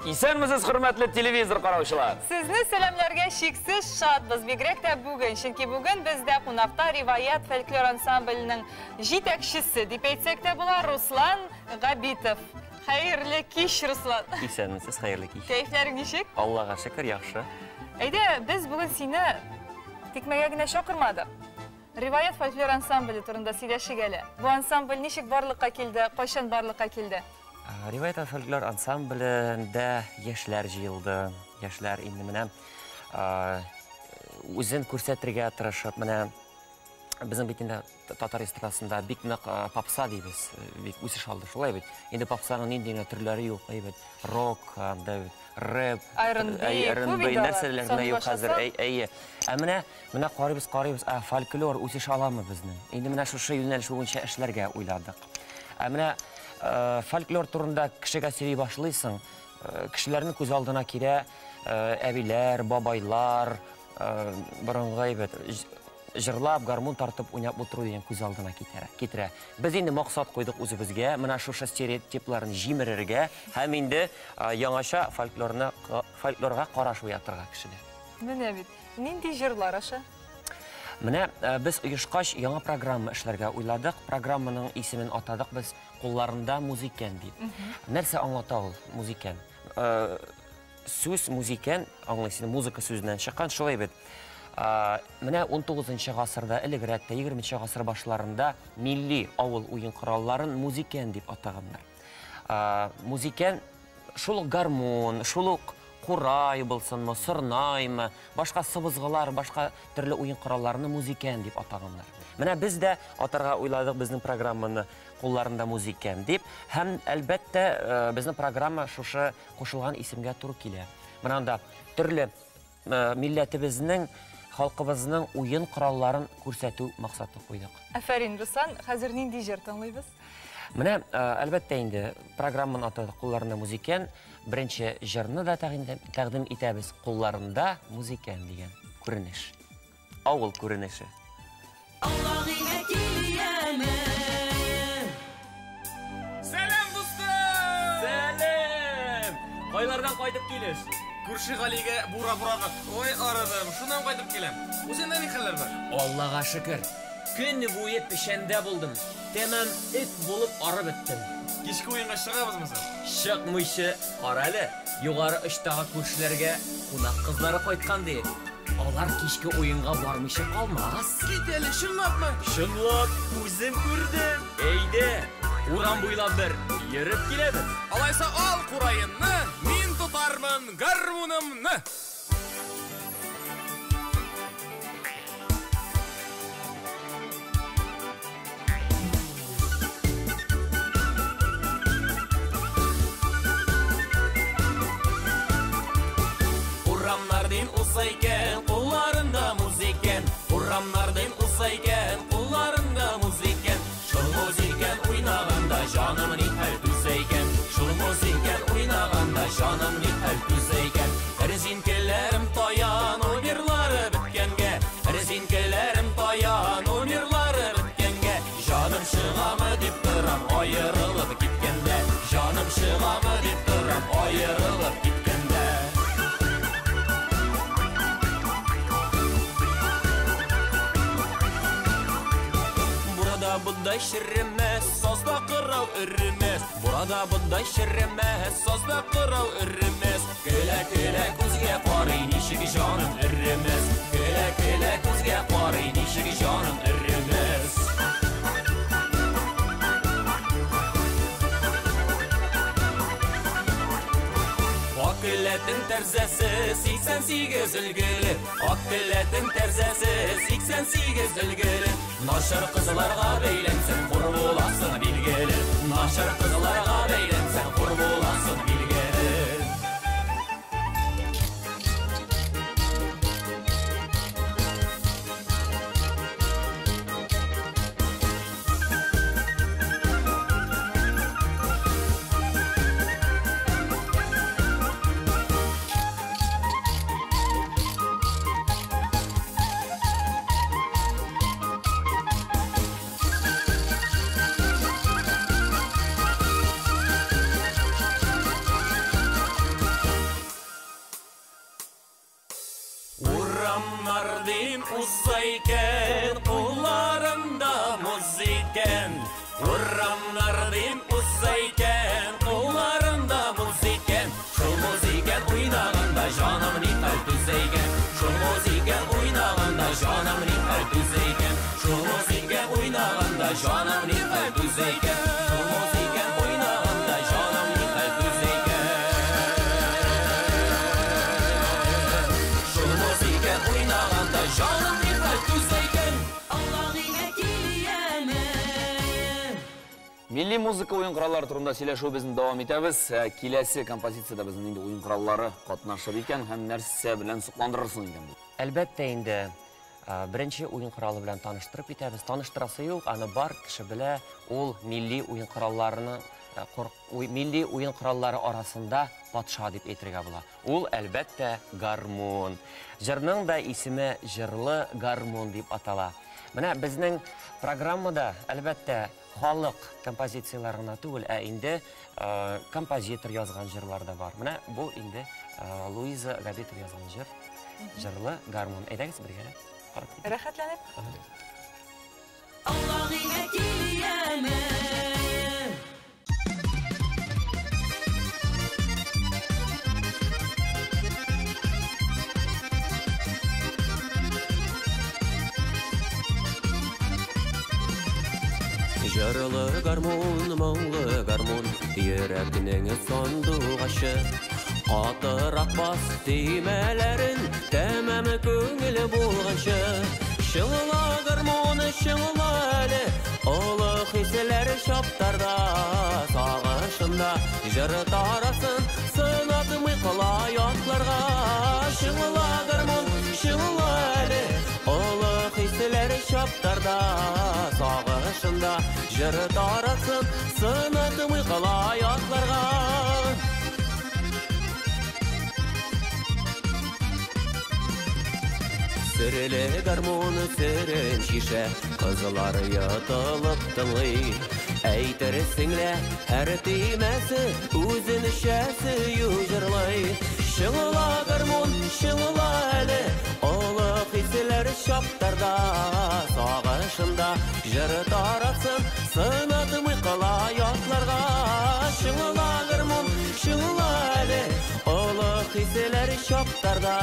İsәнмесез, хөрмәтле телевизор караучылар. Сезне сәламләргә шиксез шатбыз. Бигрәк тә бүген, чөнки бүген бездә кунакта Риваят фольклор ансамбленең җитәкчесе дип әйтсәк тә була Руслан Габитов. Хәерле кич, Руслан. Исәнмесез, хәерле кич. Кәефләрең ничек? Аллага шөкер, яхшы. Әйдә, без бүген сине тикмәгә генә чакырмадык. Риваят фольклор ансамбле турында сөйләшик әле. Бу ансамбль ничек барлыкка килде, кайчан барлыкка килде? Риваят фольклор ансамблендә яшьләр җыелды. Яшьләр инде менә үзен күрсәтергә тырышып, менә безнең бит инде татар эстрадасында бик нык попса дибез. Бик үсеш алды шулай бит. Инде попсаның нинди төрләре юк, әйбәт. Рок, рэп, R&B нәрсәләр генә юк хәзер. Әйе. Менә карыйбыз, фольклор үсеш аламы безнең. Инде менә шушы юнәлеш буенча эшләргә уйладык. Менә фольклор турында кешегә сөйли башлыйсың, кешеләрнең күз алдына килә әбиләр, бабайлар, борынгы әйбәт, җырлап, гармун тартып уйнап утыру дигән күз алдына китерә. Без инде максат куйдык үзебезгә, менә шушы стереотипларны җимерергә һәм инде яңаша фольклорга караш уятырга кешеләр. Менә бит, нинди җырлар аша? Менә без оешкач яңа программа эшләргә уйладык. Программаның исемен атадык без кулларында музыкан дип. Нәрсә аңлата ул музыкан? Сүз музыкан, аңлыйсың, музыка сүзеннән чыккан шулай бит. Менә 19-нчы гасырда, элегрәк тә 20-нчы гасыр башларында милли авыл уен коралларын музыкан дип атаганнар. Музыкан шул гармон, шул курай булсынмы, сырнаймы, башка сыбызгылар, башка төрле уен коралларны музыкан дип атаганнар. Менә без дә атарга уйладык безнең программаны кулларында музыкан дип, һәм әлбәттә безнең программа шушы кушылган исемгә туры килә. Менә анда төрле милләтебезнең, халкыбызның уен коралларын күрсәтү максаты куйдык. Афәрин, Руслан, хәзер нинди җыр тыңлыйбыз? Менә әлбәттә инде программаны атады кулларында музыкан. Беренче җырны да тәкъдим итәбез. Кулларында музыкан дигән күренеш. Авыл күренеше. Сәлам, дустым! Сәлам! Кайлардан кайтып килеш? Күрше Галигә бура-бурага. Ой, арадым, шуннан кайтып киләм. Үзендә ни хәлләр бар? Аллага шөкер. Көн буе пешәндә булдым. Тәмам эт булып арып беттем. Кичке уенга чыгабызмы соң? Чыкмыйчы, кара әле. Югары очтагы күршеләргә кунак кызлары кайткан ди. Алар кичке уенга бармыйча калмагыз. Кит әле, чынлапмы? Чынлап, үзем күрдем. Әйдә, урам буйлап бер йөреп киләбез. Алайса ал курайынны, мин тутармын гармунымны. Урамнардын усайкен, кулларында музыкан. Урамнардын усайкен, кулларында музыкан. Шул музыкан уйнаганда жаным ни хәл түзәйкән. Шул музыкан уйнаганда жаным ни хәл түзәйкән. Резинкеләрем таян, умирлары биткәнгә. Резинкеләрем таян, умирлары биткәнгә. Жаным чыгамы дип торам, аерылып киткәндә. Жаным чыгамы дип торам, аерылып киткәндә. Bunday şirrimez, sazda kırav ürrimez. Burada bunday şirrimez, sazda kırav ürrimez. Köle köle kuzge qarıy, nişik canım ürrimez. Köle köle kuzge qarıy, nişik canım ürrimez. Akilletin terzesi 88 ülgülü. Akilletin terzesi 88 ülgülü. Naşar kızlarga beylensen kur bulasın bilgeli. Naşar kızlarga beylensen kur bulasın bilgeli. Урамнар дим узайкен, кулларымда муз икән. Урамнар дим узайкен, кулларымда муз икән. Шул музыка уйнаганда жаным нихәл түзәйгән. Шул музыка уйнаганда жаным нихәл түзәйгән. Шул музыка уйнаганда жаным нихәл түзәйгән. Шул музыка уйнаганда жаным нихәл түзәйгән. Шул музыка уйнаганда жаным нихәл түзәйгән. Milli muzika oyun kuralları turunda сөйләшү безнең дәвам итәбез. Киләсе композицияда безнең инде oyun kuralları катнашыр икән һәм нәрсә белән сокландырырсың икән. Әлбәттә инде беренче уен коралы белән таныштырып итәбез. Таныштырасы юк, аны бар кеше белә. Ул милли уен кораллары арасында патша дип әйтергә була. Ул әлбәттә гармон. Җырның да исеме җырлы гармон дип атала. Менә безнең программада әлбәттә халык композицияларына түгел, ә инде композитор язган җырлар да бар. Менә бу инде Луиза Габитова язган җыр. Җырлы гармон. Әйдәгез бергә. Рәхәтләнеп. Аллаһыга киләме. Җырлы гармон, моңлы гармон, йөрәкнең сандугашы. Катырак бас тимәләрен, тәмам күңел булганчы. Шыңла гармон, шыңла әле, олы хисләр шаптарда, сагышында җыр тарасын, сынатмый кала ятларга. Шыңла гармон, шыңла әле, олы хисләр шаптарда, сагышында җыр тарасын, сынатмый кала ятларга. Сөреле гармон сөрен шише, кызлар ятылып тыңлый. Әйтерсеңлә, һәр тимәсе үзен шәсе юҗырлый. Шыңла гармон, шыңла әле, олы хисләр шаптарда, сагышында җыр тарасын, сынатмый кала ятларга. Шыңла гармон, шыңла әле, олы хисләр шаптарда,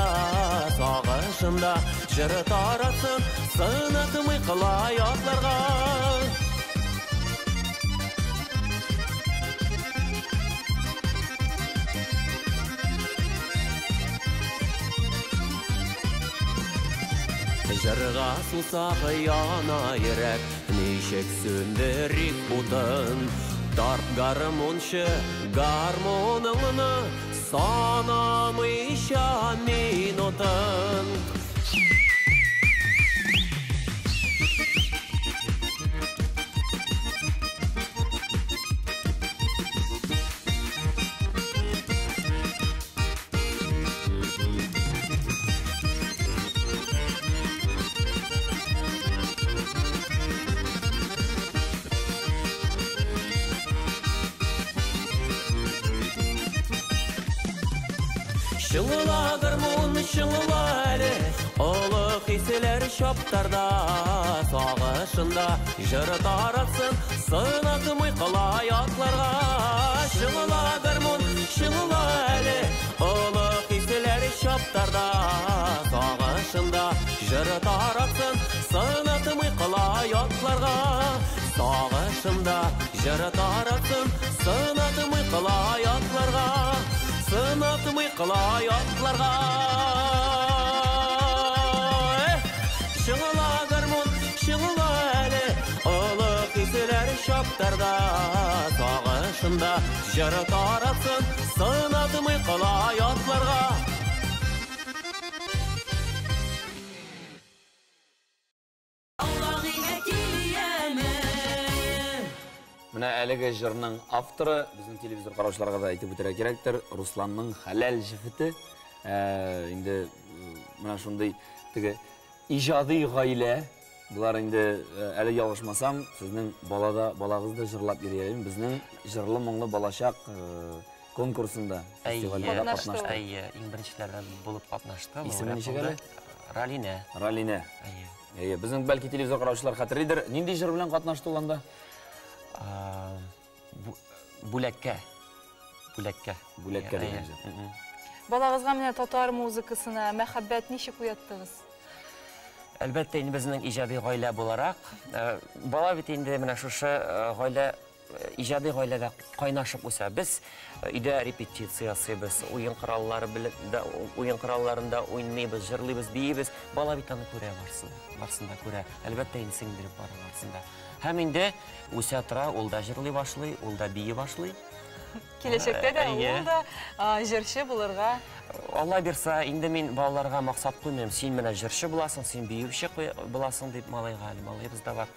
сагышында җыр тарасын, сынатмый кала ятларга. Җырга сусак яна йөрәк, ничек сүндерик утын. Тарт гармончы гармоныңны, санамыйча минутын. Шыңла гармон, шыңла әле, олы хисләр шаптарда, сагышында җыр тарасын, сынатмый кала ятларга. Шыңла гармон, шыңла әле, олы хисләр шаптарда, сагышында җыр тарасын, сынатмый кала ятларга. Сагышында җыр тарасын, сынатмый кала ятларга. Сынатмый кала ятларга. Шыңла гармон, шыңла әле, олы хисләр шаптарда, сагышында җыр тарасын, сынатмый кала ятларга. Менә әлеге җырның авторы безнең телевизор караучыларга да әйтеп үтәргә кирәктер, Русланның хәләл җифете. Инде менә шундый теге иҗади гаилә. Булар инде әле ялгышмасам, сезнең балагызда җырлап йөргән, безнең җырлы моңлы балачак конкурсында, фестивальдә катнашты. Иң беренчеләрдән булып катнашты. Исеме ничек әле? Ралине. Ралине. Біздің бәлки телевизор қараушылар хатırlыйдыр. Нендей жыр белән катнашты уланда? Бүләккә. Бүләккә дигән җыр. Балагызга менә татар музыкасына мәхәббәт ничек уяттыгыз? Әлбәттә, инде безнең иҗади гаилә буларак, бала бит инде менә шушы гаилә иҗади гаиләдә кайнашып үсә. Без өйдә репетиция ясыйбыз, уен коралларында уйныйбыз, җырлыйбыз, биебез. Бала бит аны күрә барсында күрә. Әлбәттә, инде сеңдереп барасында. Һәм инде үсә тора, ул да җырлый башлый, ул да бии башлый. Киләчәктә дә ул да җырчы булырга. Алла бирсә, инде мин балаларга максат куймыйм. Син менә җырчы буласың, син биюче буласың дип малайбыз да бар.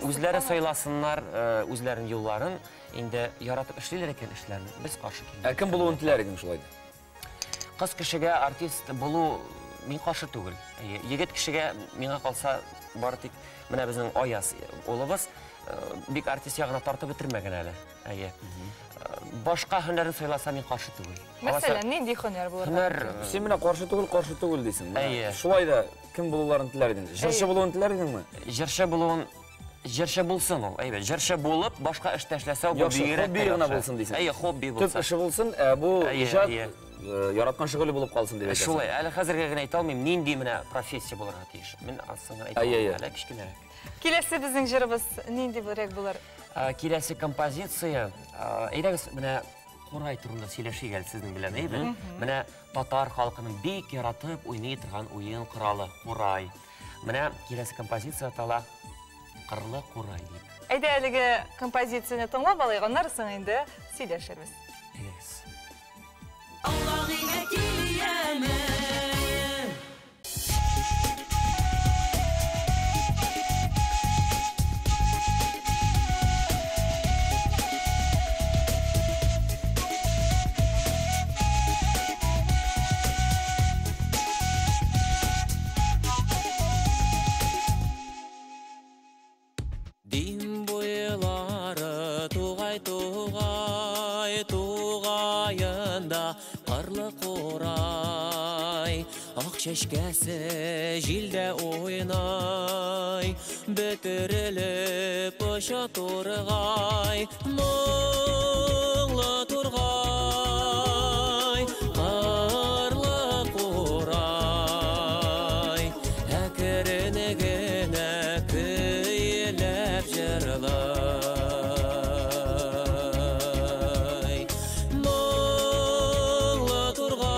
Үзләре сайласыннар, үзләренең юлларын инде яратып эшлиләр икән эшләрне. Без каршы килмибез. Кем булуын теләр идең шулай? Кыз кешегә артист булу мин каршы түгел. Егет кешегә миңа калса бары тик менә безнең Аяз улыбыз бик артист ягына тартып бетермәгән әле. Башка һөнәрне сайласа мин каршы түгел. Мәсәлән, нинди һөнәр булыр? Син менә каршы түгел дисең. Шулай да кем булуларын теләр идең? Җырчы булуын теләр идеңме? Җырчы булсын ул. Әйбәт, җырчы булып, башка эш эшләсә, бу бигрәк гына булсын дисең. Хобби булсын. Төп эше булсын, бу иҗат яраткан шөгыле булып калсын дип әйтәсең. Шулай, әле хәзергә генә әйтә алмыйм, нинди менә профессия булырга тиеш. Мин асыңа әйтә алмыйм, әле кичкенәрәк. Киләсе безнең җырыбыз нинди булыр? Киләсе композиция, әйдәгез менә Курай турында сөйләшик әле сезнең белән, әйбәт. Менә татар халкының бик яратып уйный торган уен коралы Курай. Менә киләсе композиция атала Кырлы Курай дип. Әйдә әлеге композицияны тыңлап алайык, аннан соң инде сөйләшербез. Аллаһыга киләме Чәшкәсе җилдә уйнай, бөтерелеп оша тургай, моңлы тургай, кырлы Курай, әкрен генә көйләп җырлый. Turgay,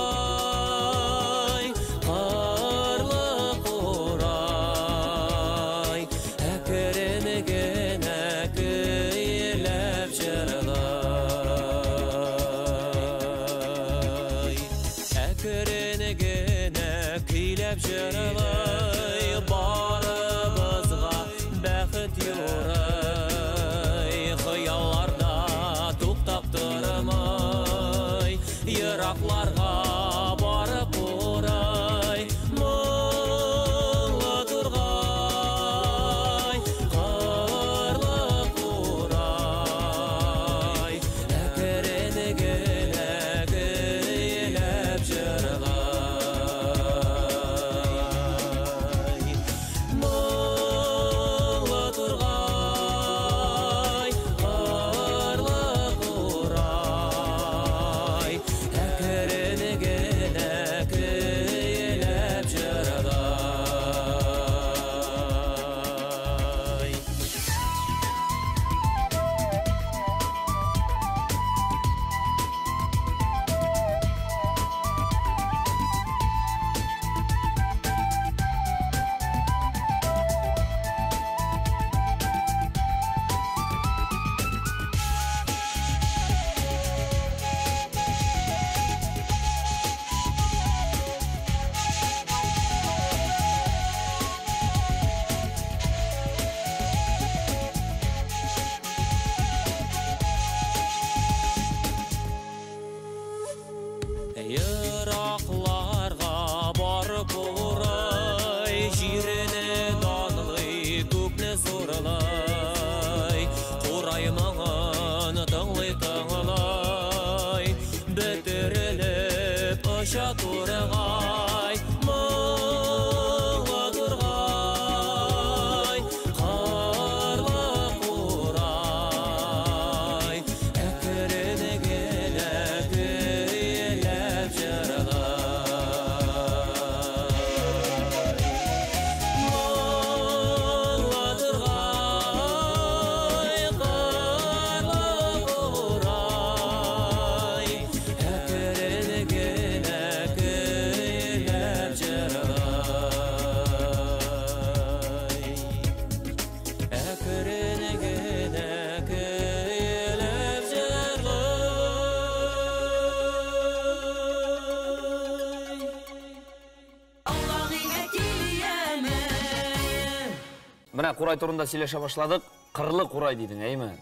Менә Курай турында сөйләшә башладык. Кырлы Курай дидең, әйме?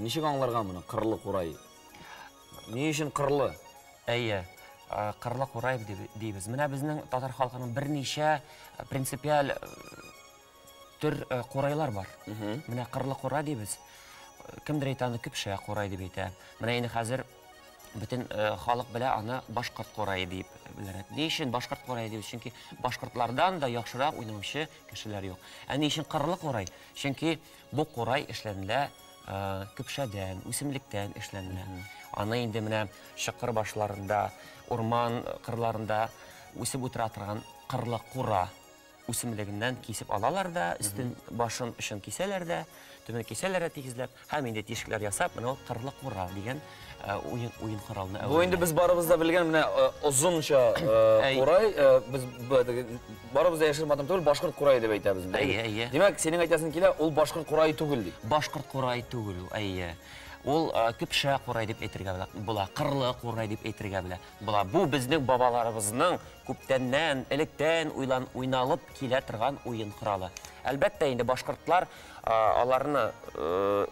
Ничек аңларга моны? Кырлы Курай. Ни өчен кырлы? Әйе, Кырлы Курай дейбез. Менә безнең татар халкының берничә принципиаль төр курайлар бар. Менә Кырлы Курай дейбез. Кемдер әйтә аны Көпшә Курай дип әйтә. Менә инде хәзер бөтен халык белә аны Башкорт Курай дип беләләр. Ни өчен Башкорт Курай дип? Чөнки башкортлардан да яхшырак уйнаучы кешеләр юк. Ни өчен Кырлы Курай? Чөнки бу Курай эшләнелә Көпшәдән, үсемлектән эшләнелә. Аны инде менә шыкыр башларында, урман кырларында үсеп утыра торган Кырлы Кура үсемлегеннән кисеп алалар да, өстен башын өчен кисәләр дә, төмен кисәләр тигезләп, һәм инде тишекләр ясап, менә Кырлы Кура дигән уен коралны. Бу инде без барыбыз да белгән менә озынча Курай, без барыбыз да яшер матам түгел, Башкорт Курай дип әйтәбез. Әйе. Димәк, синең әйтәсең килә, ул Башкорт Курай түгел ди. Башкорт Курай түгел, әйе. Ул Көпшә Курай дип әйтергә була, Кырлы Курай дип әйтергә була. Бу безнең бабаларыбызның күптәннән, электән уйналып килә торган уен коралы. Әлбәттә, инде башкортлар аларны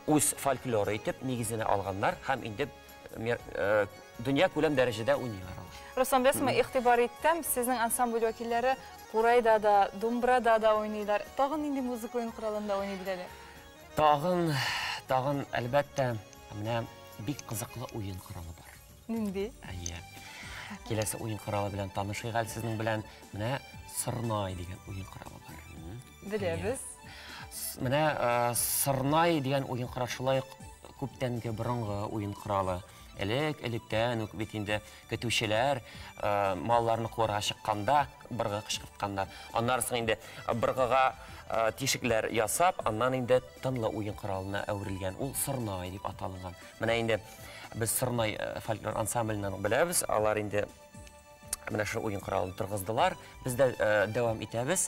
үз фольклоры итеп нигезенә алганнар һәм инде дөнья күләм дәрәҗәдә уйныйлар. Руслан, безме игътибар иттем, сезнең ансамбль вәкилләре Курайда да, Думбрада да уйныйлар. Тагын нинди музыка уен коралында уйный биләләр? Тагын әлбәттә, менә бик кызыклы уен коралы бар. Нинди? Әйе. Киләсе уен коралы белән танышыйк әле сезнең белән. Менә Сырнай дигән уен коралы бар. Беләбез. Менә Сырнай дигән уен корал шулай күптәнге борынгы уен коралы. Электән үк бит инде көтүчеләр малларны куарга чыкканда быргы кычкыртканнар. Аннан соң инде быргыга тишекләр ясап, аннан инде тынлы уен коралына әверелгән. Ул Сырнай дип аталган. Менә инде без Сырнай фольклор ансамбленнән беләбез. Алар инде менә шу уен коралын торгыздылар. Без дә дәвам итәбез.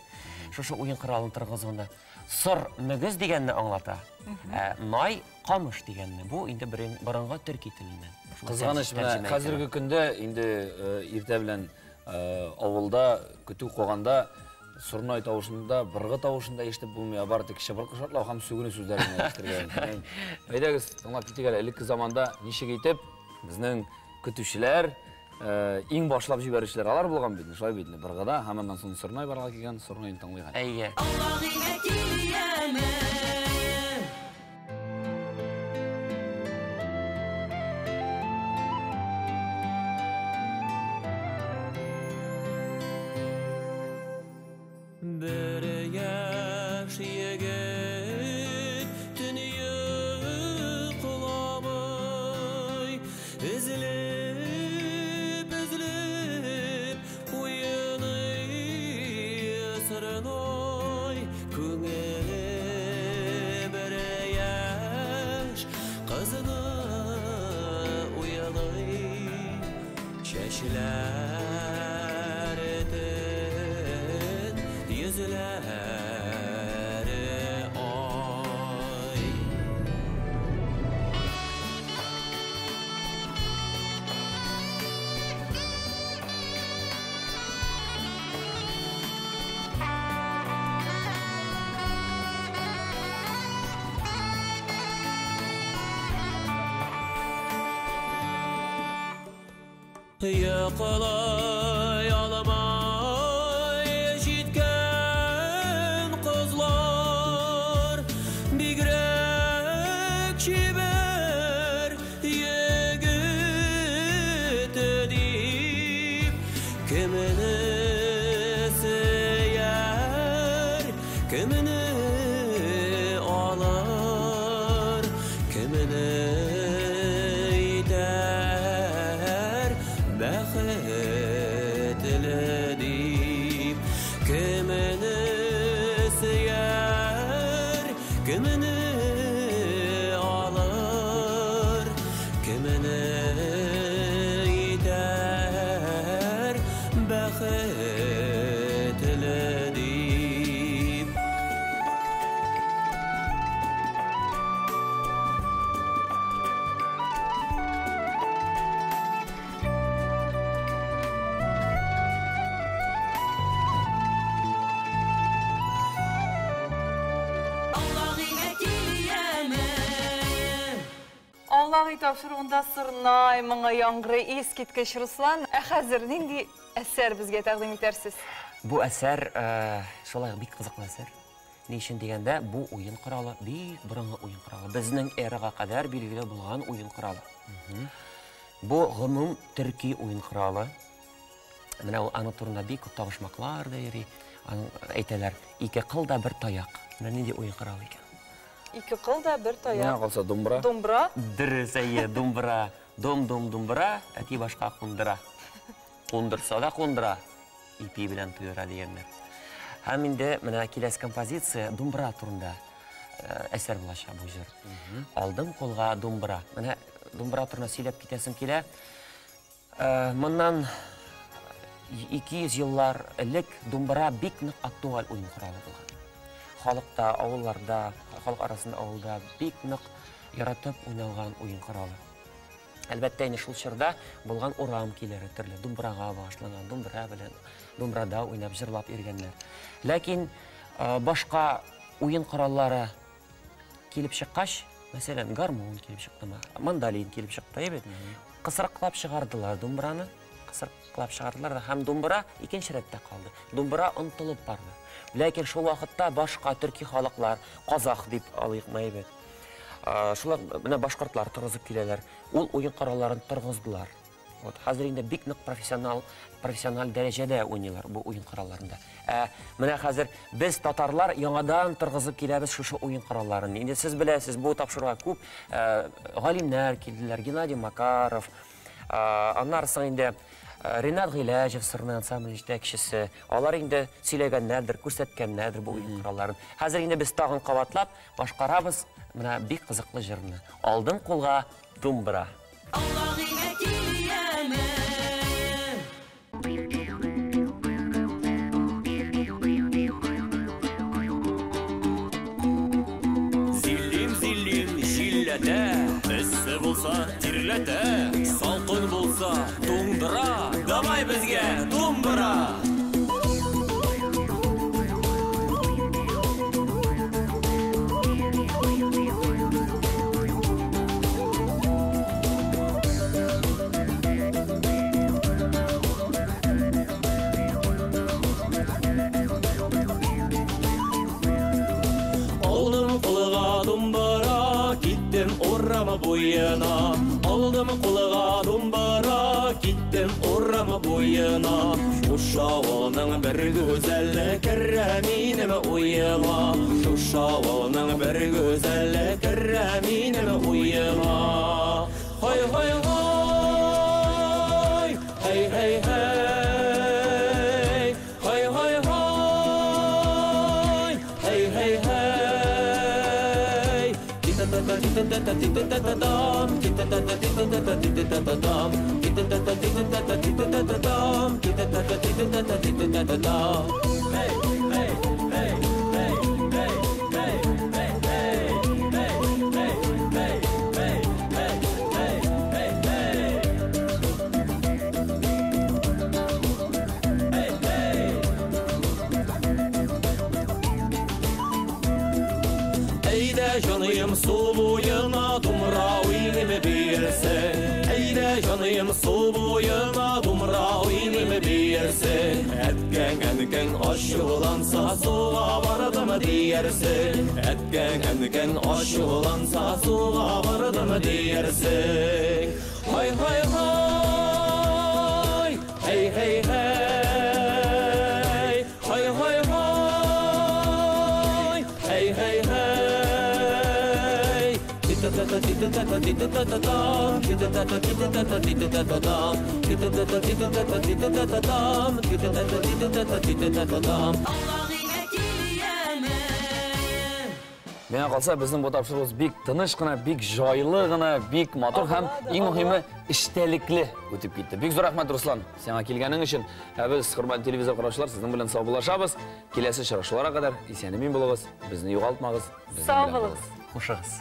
Шушы уен коралын торгызганда Сыр мөгез дигәнне аңлата. Най камыш дигәнне. Бу инде борынгы төрки теленнән. Кызганыч, менә хәзерге көндә инде иртә белән авылда көтү куганда Сырнай тавышында, быргы тавышында ишетеп булмый, бар тик шыбыр кышатлау һәм сүгенү сүзләрен ишетергә. Әйдәгез, тыңлап китик әле. Элекке заманда ничек итеп безнең көтүчеләр иң башлап җибәрүчеләр алар булган бит, шулай бит. Быргыда һәм аннан соң Сырнай барга килгән, Сырнайны тыңлыйк. Әйе. Yıkılay alamay җиткән кызлар бигрәк чибәр егете дип кемне сөяр, кемне алар, кемне бәхетле дип кемне сөяр, кемне алар, кемне итәр бәхетле дип. Ай, тапшыруында сырнай, маңа яңгыры искиткеч Руслан. Хәзер нинди әсәр безгә тәкъдим итәрсез? Бу әсәр шулай бик кызыклы әсәр. Ни өчен дигәндә, бу уен коралы, бик борынгы уен коралы. Безнең эрага кадәр билгеле булган уен коралы. Бу гомум төрки уен коралы. Менә ул аны турында бик күп табышмаклар да йөри. Әйтәләр, ике кылда бер таяк. Менә нинди уен коралы икән. Ике кылда бер таяк. Менә калса думбра. Думбра. Дөрес, әйе, думбра. Думбра, әти башка кундыра. Кундырса да кундыра. Ипи белән туйра дигәннәр. Һәм инде менә киләс композиция думбра турында әсәр булачак бу җыр. Алдым кулга думбра. Менә думбра турында сөйләп китәсем килә. Моннан 200 еллар элек думбра бик нык актуаль уен коралы булган. Халыкта, авылларда, халык арасында авылда бик нык яратып уйналган уен коралы. Әлбәттә, инде шул чорда булган урам киләре төрле думбрага багышланган, думбра белән, думбрада уйнап җырлап йөргәннәр. Ләкин башка уен кораллары килеп чыккач, мәсәлән, гармон килеп чыктымы, мандолин килеп чыкты бит. Кысрыклап чыгардылар думбраны, кысрыклап чыгардылар да һәм думбра икенче рәттә калды. Думбра онтылып барды. Ләкин шул вакытта башка төрки халыклар, казах дип алыйк мәйбет. Шулар менә башкортлар торгызып киләләр. Ул уен коралларын торгыздылар. Вот хәзер инде бик нык профессиональ дәрәҗәдә уйныйлар бу уен коралларында. Менә хәзер без татарлар яңадан торгызып киләбез шушы уен коралларын. Инде сез беләсез, бу тапшыруга күп галимнәр килделәр, Геннадий Макаров, аннан соң инде Ренат Гыйләҗев сырны ансамбль җитәкчесе. Алар инде сөйләгәннәрдер, күрсәткәннәрдер бу уен коралларын. Хәзер инде без тагын кабатлап башкарабыз менә бик кызыклы җырны. Алдым кулга думбра. Эссе булса тирләтә, салкын булса туңдыра. Давай безгә думбра. Буена, aldım kulağa dumbara, gittim orama boyuna. Uşağının bir güzel kerreminime uyuma. Uşağının bir güzel kerreminime uyuma. Hay hay hay, hey hey hey, hay hay hay, hey hey hey. Canım su boyuna dumra oynayıp birse. Eyde canım su boyuna dumra oynayıp birse. Etken aşılansa suğa vardım diyersin. Etken aşılansa suğa vardım diyersin. Hay hay hay, hey hey hey, hay hay hay, hey hey hey. Менә калса безнең бу тапшыруыбыз бик тыныч кына, бик җайлы гына, бик матур һәм иң мөһиме эчтәлекле үтеп китте. Бик зур рәхмәт, Руслан, сиңа килгәнең өчен. Без, хөрмәтле телевизор караучылар, сезнең белән саубуллашабыз. Киләсе очрашуларга кадәр исән-имин булыгыз, безне югалтмагыз, безнең белән булыгыз. Хушыгыз.